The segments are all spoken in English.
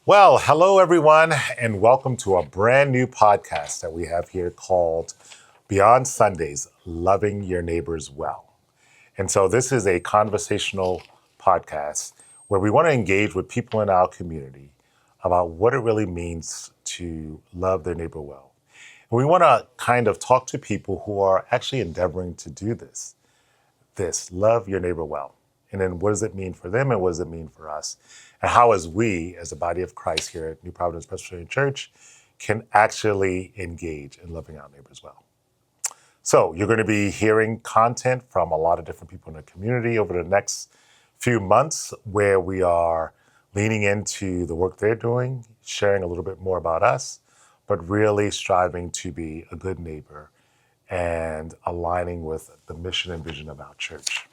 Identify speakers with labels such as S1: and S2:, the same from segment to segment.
S1: Well, hello everyone, and welcome to a brand new podcast that we have here called Beyond Sundays, Loving Your Neighbors Well. And so this is a conversational podcast where we want to engage with people in our community about what it really means to love their neighbor well. And we want to kind of talk to people who are actually endeavoring to do this, love your neighbor well. And then what does it mean for them and what does it mean for us? And how as we, as a body of Christ here at New Providence Presbyterian Church, can actually engage in loving our neighbors well. So you're going to be hearing content from a lot of different people in the community over the next few months where we are leaning into the work they're doing, sharing a little bit more about us, but really striving to be a good neighbor and aligning with the mission and vision of our church.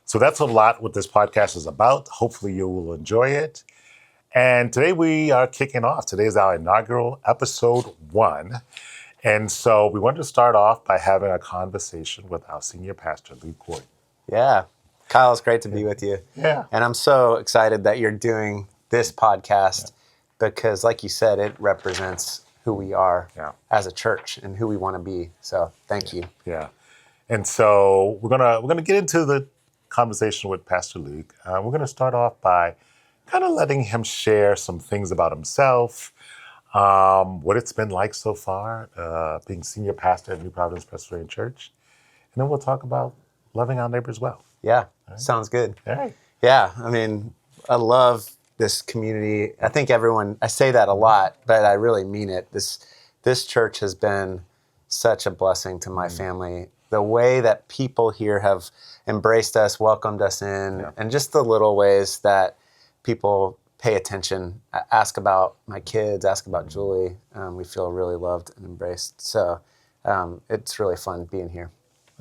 S1: So that's a lot what this podcast is about. Hopefully you will enjoy it. And today we are kicking off. Today is our inaugural episode 1. And so we wanted to start off by having a conversation with our senior pastor, Luke Gordon.
S2: Yeah. Kyle, it's great to be with you.
S1: Yeah.
S2: And I'm so excited that you're doing this podcast because, like you said, it represents who we are as a church and who we want to be. So thank you.
S1: Yeah. And so we're gonna get into the conversation with Pastor Luke. We're going to start off by kind of letting him share some things about himself, what it's been like so far, being senior pastor at New Providence Presbyterian Church. And then we'll talk about loving our neighbors well.
S2: Yeah, sounds good.
S1: All right.
S2: Yeah, I mean, I love this community. I think I say that a lot, but I really mean it. This church has been such a blessing to my family. The way that people here have embraced us, welcomed us in, and just the little ways that people pay attention, ask about my kids, ask about Julie. We feel really loved and embraced. So it's really fun being here.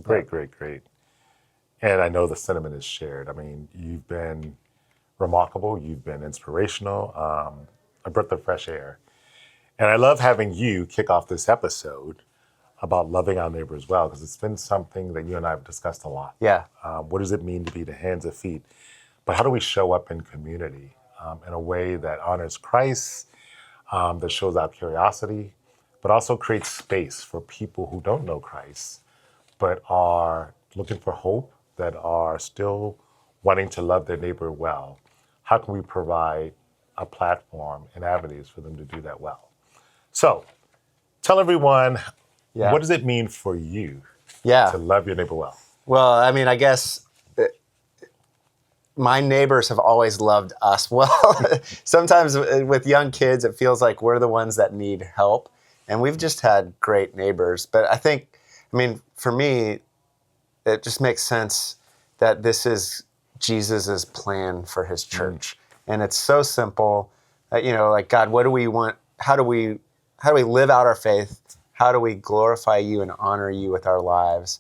S1: Great. And I know the sentiment is shared. I mean, you've been remarkable. You've been inspirational, a breath of fresh air. And I love having you kick off this episode about loving our neighbors well, because it's been something that you and I have discussed a lot.
S2: Yeah.
S1: What does it mean to be the hands and feet? But how do we show up in community in a way that honors Christ, that shows our curiosity, but also creates space for people who don't know Christ, but are looking for hope, that are still wanting to love their neighbor well? How can we provide a platform and avenues for them to do that well? So tell everyone, what does it mean for you to love your neighbor well?
S2: Well, I mean, I guess my neighbors have always loved us well. Sometimes with young kids, it feels like we're the ones that need help. And we've just had great neighbors. But I mean, for me, it just makes sense that this is Jesus's plan for his church. And it's so simple. Like, God, what do we want? How do we live out our faith? How do we glorify you and honor you with our lives?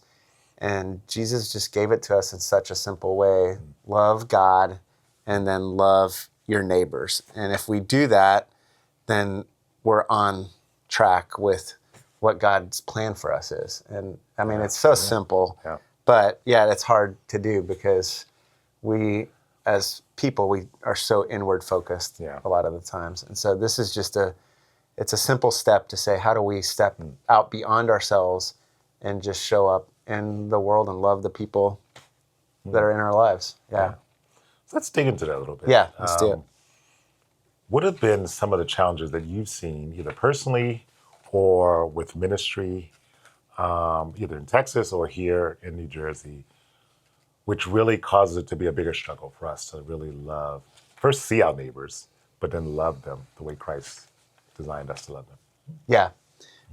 S2: And Jesus just gave it to us in such a simple way. Love God and then love your neighbors. And if we do that, then we're on track with what God's plan for us is. And I mean, it's so simple, but it's hard to do because we, as people, we are so inward focused a lot of the times. And so this is just it's a simple step to say, how do we step out beyond ourselves and just show up in the world and love the people that are in our lives? Yeah.
S1: So let's dig into that a little bit.
S2: Yeah, let's do it.
S1: What have been some of the challenges that you've seen, either personally or with ministry, either in Texas or here in New Jersey, which really causes it to be a bigger struggle for us to really love, first see our neighbors, but then love them the way Christ designed us to love them?
S2: Yeah.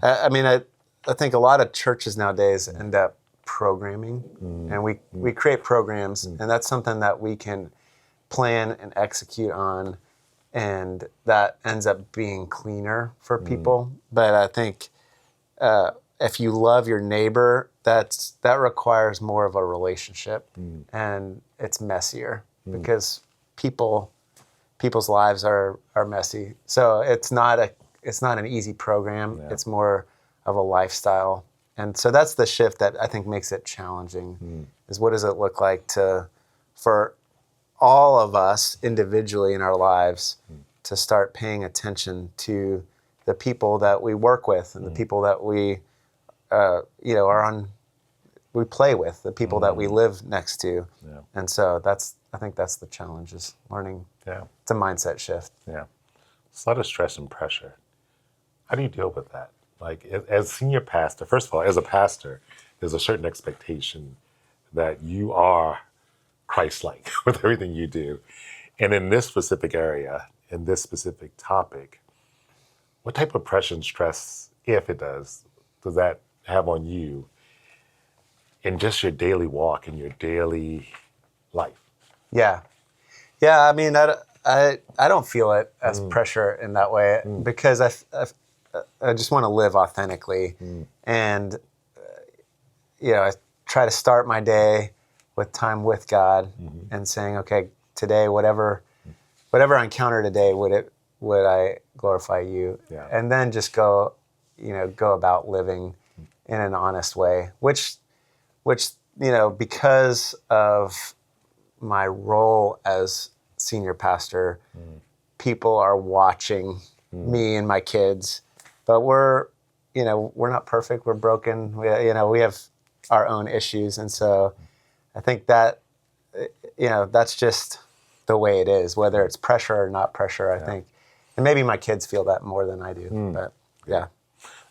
S2: I mean, I think a lot of churches nowadays end up programming, and we create programs, and that's something that we can plan and execute on, and that ends up being cleaner for people. But I think if you love your neighbor, that requires more of a relationship, and it's messier because people's lives are messy. So it's not an easy program. Yeah. It's more of a lifestyle. And so that's the shift that I think makes it challenging, is what does it look like for all of us individually in our lives to start paying attention to the people that we work with and the people that we, we play with, the people that we live next to.
S1: Yeah.
S2: And so I think that's the challenge, is learning.
S1: Yeah.
S2: It's a mindset shift.
S1: Yeah. It's a lot of stress and pressure. How do you deal with that? Like, as senior pastor, first of all, as a pastor, there's a certain expectation that you are Christ-like with everything you do. And in this specific area, in this specific topic, what type of pressure and stress, if it does that have on you in just your daily walk, in your daily life?
S2: Yeah. Yeah, I mean, I don't feel it as pressure in that way because I just want to live authentically. And, I try to start my day with time with God and saying, okay, today, whatever I encounter today, would I glorify you?
S1: Yeah.
S2: And then just go about living in an honest way, which, because of my role as senior pastor, people are watching me and my kids, but we're not perfect. We're broken. We have our own issues. And so I think that, that's just the way it is, whether it's pressure or not pressure, I think. And maybe my kids feel that more than I do, but yeah.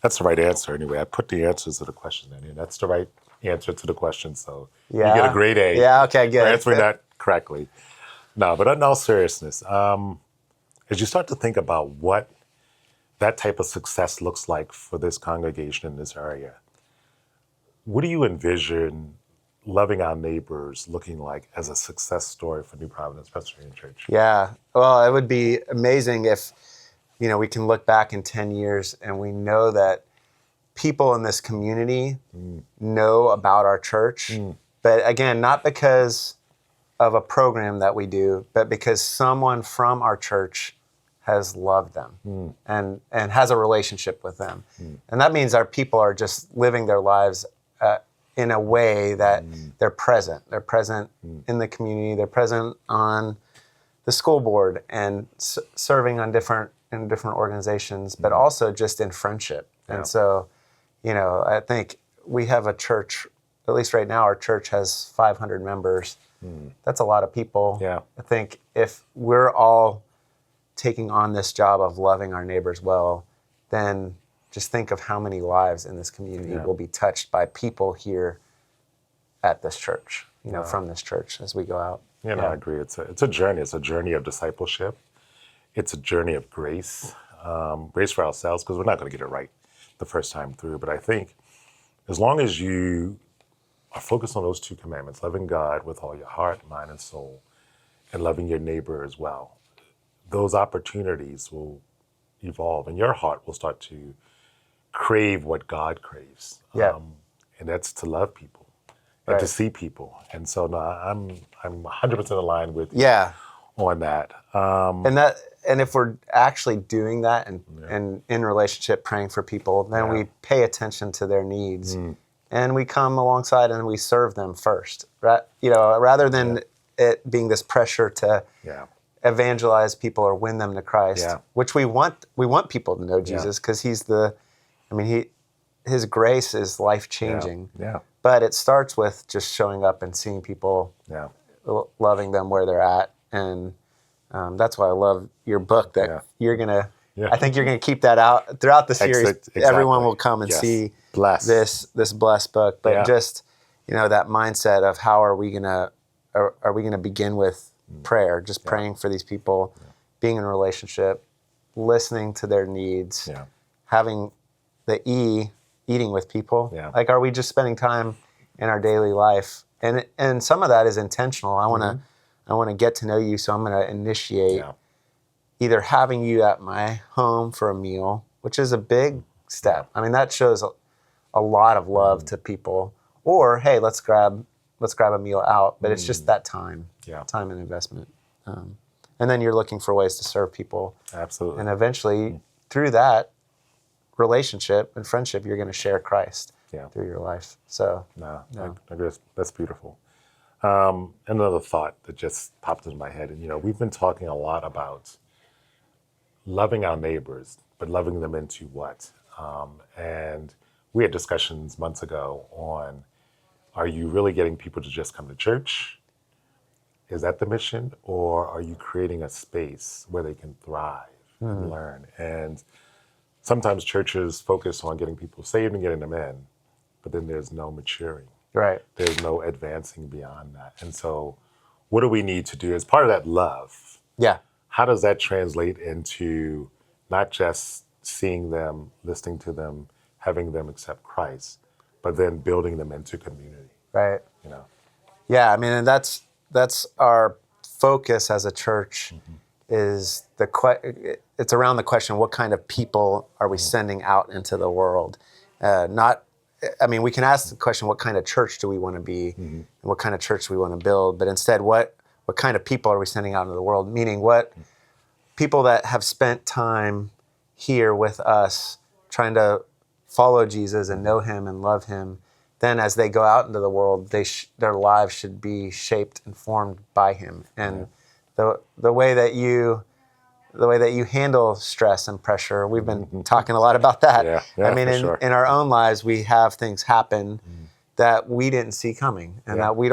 S1: That's the right answer anyway. I put the answers to the question in here. That's the right answer to the question. So
S2: Yeah.
S1: you get a grade A.
S2: Yeah, okay, good.
S1: For answering that correctly. No, but in all seriousness, as you start to think about what that type of success looks like for this congregation in this area, what do you envision loving our neighbors looking like as a success story for New Providence Presbyterian Church?
S2: Yeah. Well, it would be amazing if, we can look back in 10 years and we know that people in this community know about our church. But again, not because of a program that we do, but because someone from our church has loved them and has a relationship with them. And that means our people are just living their lives in a way that they're present. They're present in the community. They're present on the school board and serving in different organizations, but also just in friendship.
S1: Yeah.
S2: And so, I think we have a church, at least right now, our church has 500 members. That's a lot of people.
S1: Yeah.
S2: I think if we're all taking on this job of loving our neighbors well, then just think of how many lives in this community will be touched by people here at this church, from this church as we go out.
S1: I agree. It's a journey. It's a journey of discipleship. It's a journey of grace, grace for ourselves, because we're not going to get it right the first time through. But I think as long as you are focused on those two commandments, loving God with all your heart, mind, and soul, and loving your neighbor as well, those opportunities will evolve, and your heart will start to crave what God craves. And that's to love people and to see people. And so I'm 100% aligned with you on that.
S2: And if we're actually doing that and in relationship praying for people, then we pay attention to their needs and we come alongside and we serve them first, right? Rather than it being this pressure to evangelize people or win them to Christ, which we want people to know Jesus because his grace is life-changing. But it starts with just showing up and seeing people, loving them where they're at. And that's why I love your book that you're going to, I think you're going to keep that out throughout the series. Exactly. Everyone will come and see this blessed book. But just, that mindset of how are we going to begin with prayer, just praying for these people, being in a relationship, listening to their needs, having the eating with people. Like, are we just spending time in our daily life? And some of that is intentional. I want to get to know you, so I'm going to initiate either having you at my home for a meal, which is a big step. I mean, that shows a lot of love to people. Or, hey, let's grab a meal out. But it's just that time and investment. And then you're looking for ways to serve people.
S1: Absolutely.
S2: And eventually, through that relationship and friendship, you're going to share Christ through your life. So,
S1: I agree. That's beautiful. Another thought that just popped into my head, and we've been talking a lot about loving our neighbors, but loving them into what? And we had discussions months ago on, are you really getting people to just come to church? Is that the mission? Or are you creating a space where they can thrive and learn? And sometimes churches focus on getting people saved and getting them in, but then there's no maturing.
S2: Right.
S1: There's no advancing beyond that. And so what do we need to do as part of that love?
S2: Yeah.
S1: How does that translate into not just seeing them, listening to them, having them accept Christ, but then building them into community?
S2: Right.
S1: You know?
S2: Yeah, I mean, and that's our focus as a church is it's around the question, what kind of people are we sending out into the world? We can ask the question, what kind of church do we want to be, and what kind of church do we want to build? But instead, what kind of people are we sending out into the world? Meaning, what people that have spent time here with us, trying to follow Jesus and know Him and love Him. Then, as they go out into the world, their lives should be shaped and formed by Him. And the way that you handle stress and pressure, we've been talking a lot about that.
S1: Yeah,
S2: I mean,
S1: sure.
S2: in our own lives, we have things happen that we didn't see coming and that we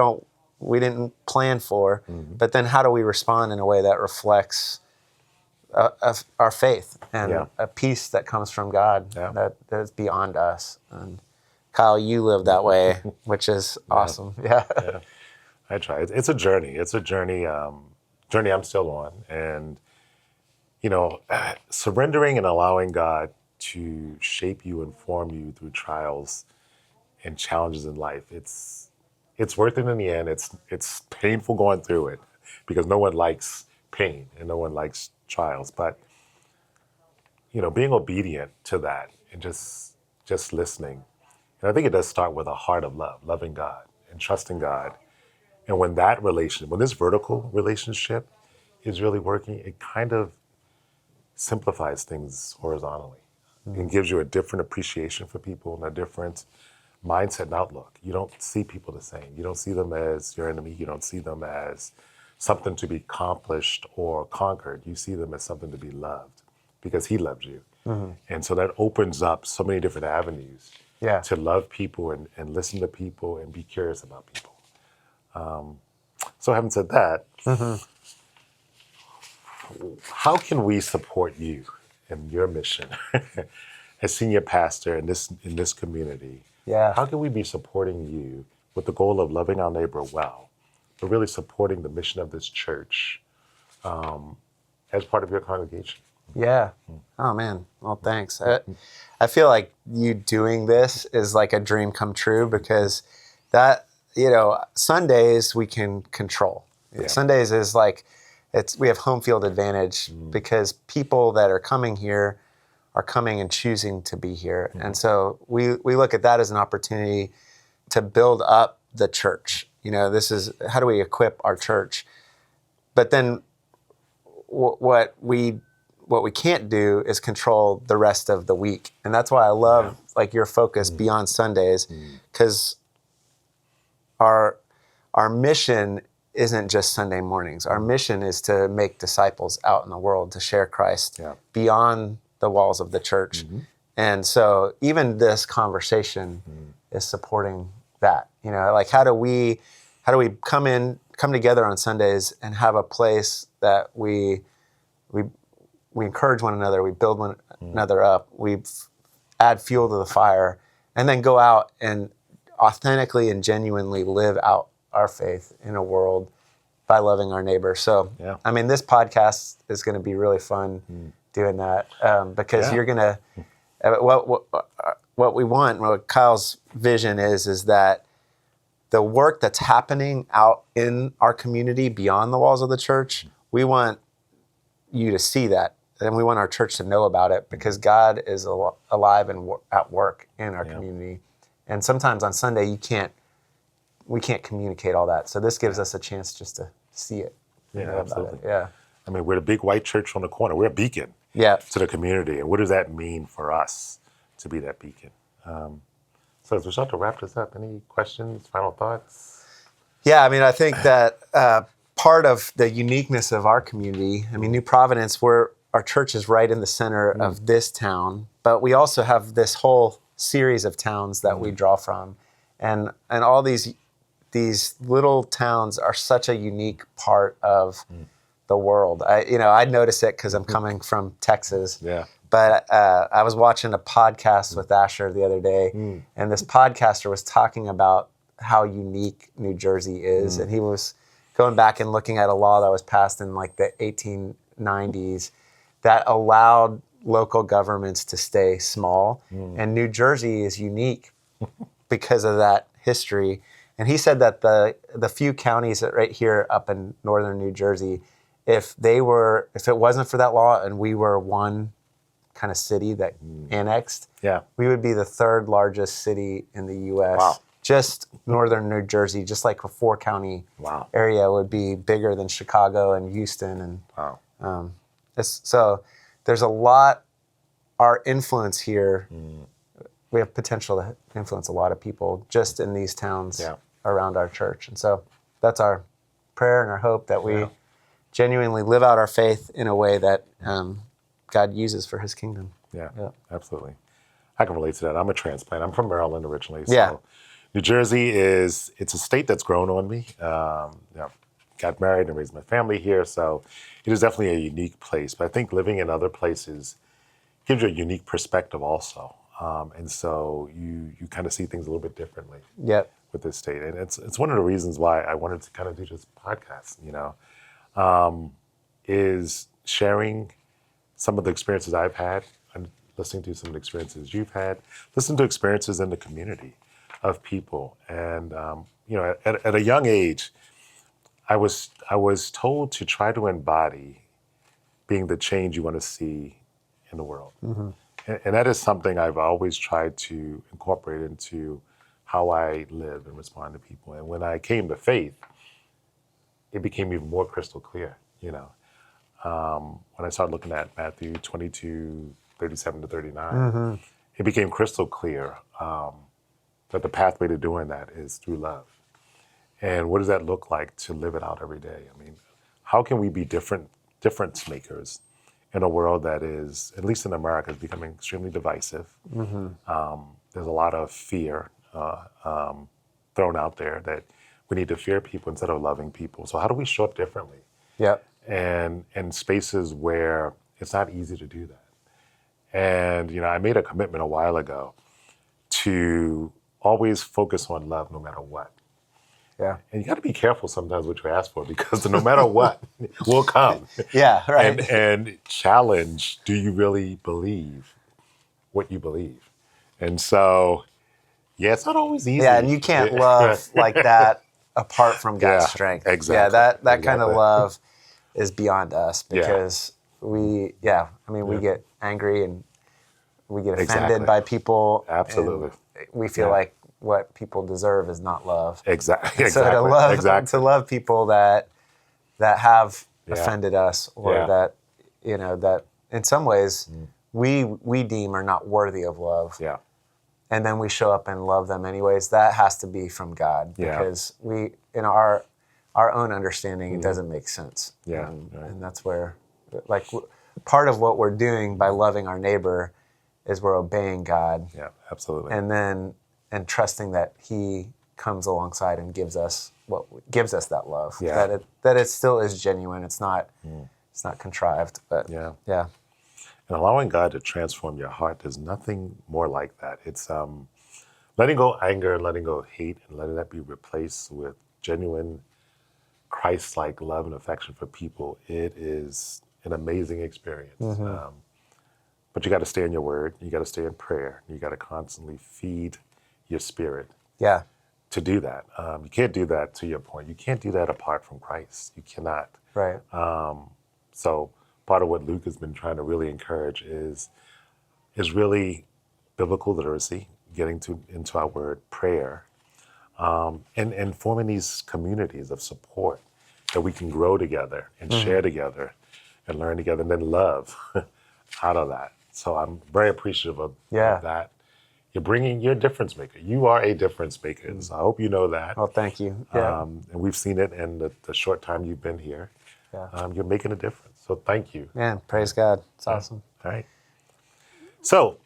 S2: didn't plan for. But then, how do we respond in a way that reflects our faith and a peace that comes from God that is beyond us? And Kyle, you live that way, which is awesome. Yeah.
S1: I try. It's a journey. It's a journey I'm still on. And, surrendering and allowing God to shape you and form you through trials and challenges in life, it's worth it in the end. It's painful going through it because no one likes pain and no one likes trials. But, being obedient to that and just listening. And I think it does start with a heart of love, loving God and trusting God. And when this vertical relationship is really working, it kind of simplifies things horizontally and gives you a different appreciation for people and a different mindset and outlook. You don't see people the same. You don't see them as your enemy. You don't see them as something to be accomplished or conquered. You see them as something to be loved because He loves you. And so that opens up so many different avenues to love people and listen to people and be curious about people. So having said that, how can we support you in your mission as senior pastor in this community?
S2: Yeah.
S1: How can we be supporting you with the goal of loving our neighbor well, but really supporting the mission of this church as part of your congregation?
S2: Yeah. Oh, man. Well, thanks. I feel like you doing this is like a dream come true because that, Sundays we can control.
S1: Yeah.
S2: Sundays is like, we have home field advantage because people that are coming here are coming and choosing to be here. And so we look at that as an opportunity to build up the church. This is, how do we equip our church? But then what we can't do is control the rest of the week. And that's why I love like your focus beyond Sundays, because our mission isn't just Sunday mornings. Our mission is to make disciples out in the world, to share Christ beyond the walls of the church. And so even this conversation is supporting that. Like how do we come together on Sundays and have a place that we encourage one another, we build one another up, we add fuel to the fire, and then go out and authentically and genuinely live out our faith in a world by loving our neighbor. So, this podcast is going to be really fun doing that because you're going to, what we want, what Kyle's vision is that the work that's happening out in our community beyond the walls of the church, we want you to see that. And we want our church to know about it because God is alive and at work in our community. And sometimes on Sunday, we can't communicate all that. So this gives us a chance just to see it.
S1: Absolutely.
S2: Yeah.
S1: We're the big white church on the corner. We're a beacon to the community. And what does that mean for us to be that beacon? So as we start to wrap this up, any questions, final thoughts?
S2: Yeah, I think that part of the uniqueness of our community, New Providence, we're our church is right in the center of this town, but we also have this whole series of towns that we draw from, and all these little towns are such a unique part of the world. I'd notice it because I'm coming from Texas.
S1: Yeah.
S2: But I was watching a podcast with Asher the other day, and this podcaster was talking about how unique New Jersey is, and he was going back and looking at a law that was passed in like the 1890s that allowed local governments to stay small, and New Jersey is unique because of that history. And he said that the few counties that right here up in northern New Jersey, if it wasn't for that law and we were one kind of city that annexed, we would be the third largest city in the U.S.
S1: Wow.
S2: Just northern New Jersey, just like a 4-county area would be bigger than Chicago and Houston. And so there's a lot, our influence here, we have potential to influence a lot of people just in these towns around our church. And so that's our prayer and our hope that we genuinely live out our faith in a way that God uses for his kingdom.
S1: Yeah, absolutely. I can relate to that. I'm a transplant. I'm from Maryland originally. So New Jersey it's a state that's grown on me. Got married and raised my family here. So it is definitely a unique place. But I think living in other places gives you a unique perspective also. And so you kind of see things a little bit differently with this state. And it's one of the reasons why I wanted to kind of do this podcast, is sharing some of the experiences I've had and listening to some of the experiences you've had, listen to experiences in the community of people. And, at a young age, I was told to try to embody being the change you want to see in the world. And that is something I've always tried to incorporate into how I live and respond to people. And when I came to faith, it became even more crystal clear, when I started looking at Matthew 22, 37 to 39, it became crystal clear that the pathway to doing that is through love. And what does that look like to live it out every day? I mean, how can we be difference makers in a world that is, at least in America, is becoming extremely divisive? There's a lot of fear thrown out there that we need to fear people instead of loving people. So how do we show up differently? And spaces where it's not easy to do that. And, I made a commitment a while ago to always focus on love no matter what. And you got to be careful sometimes what you ask for, because the no matter what will come. And challenge, do you really believe what you believe? And so, it's not always easy.
S2: And you can't love like that apart from God's strength.
S1: Exactly.
S2: That kind of love is beyond us, because we get angry and we get offended by people.
S1: Absolutely.
S2: We feel like what people deserve is not love.
S1: Exactly.
S2: So to love people that have offended us, or that that in some ways we deem are not worthy of love. And then we show up and love them anyways. That has to be from God, because we, in our own understanding, it doesn't make sense. And that's where, part of what we're doing by loving our neighbor is we're obeying God.
S1: Absolutely.
S2: And trusting that He comes alongside and gives us that love. That it still is genuine. It's not contrived. But
S1: And allowing God to transform your heart, there's nothing more like that. It's letting go anger, letting go hate, and letting that be replaced with genuine Christ-like love and affection for people. It is an amazing experience. But you got to stay in your word. You got to stay in prayer. You got to constantly feed your spirit to do that. You can't do that, to your point. You can't do that apart from Christ. You cannot. So part of what Luke has been trying to really encourage is really biblical literacy, getting into our word, prayer, and forming these communities of support that we can grow together and share together and learn together, and then love out of that. So I'm very appreciative of that. You're a difference maker. You are a difference maker. So I hope you know that.
S2: Oh, thank you.
S1: And we've seen it in the short time you've been here. You're making a difference. So thank you.
S2: Man, praise God. It's awesome.
S1: All right. So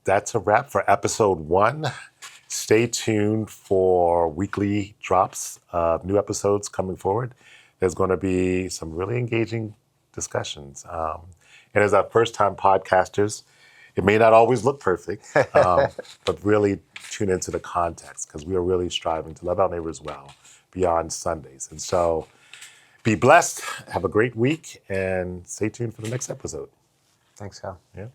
S1: that's a wrap for episode 1. Stay tuned for weekly drops of new episodes coming forward. There's going to be some really engaging discussions. And as our first-time podcasters, it may not always look perfect, but really tune into the context because we are really striving to love our neighbors well beyond Sundays. And so be blessed, have a great week, and stay tuned for the next episode.
S2: Thanks, Kyle.
S1: Yeah.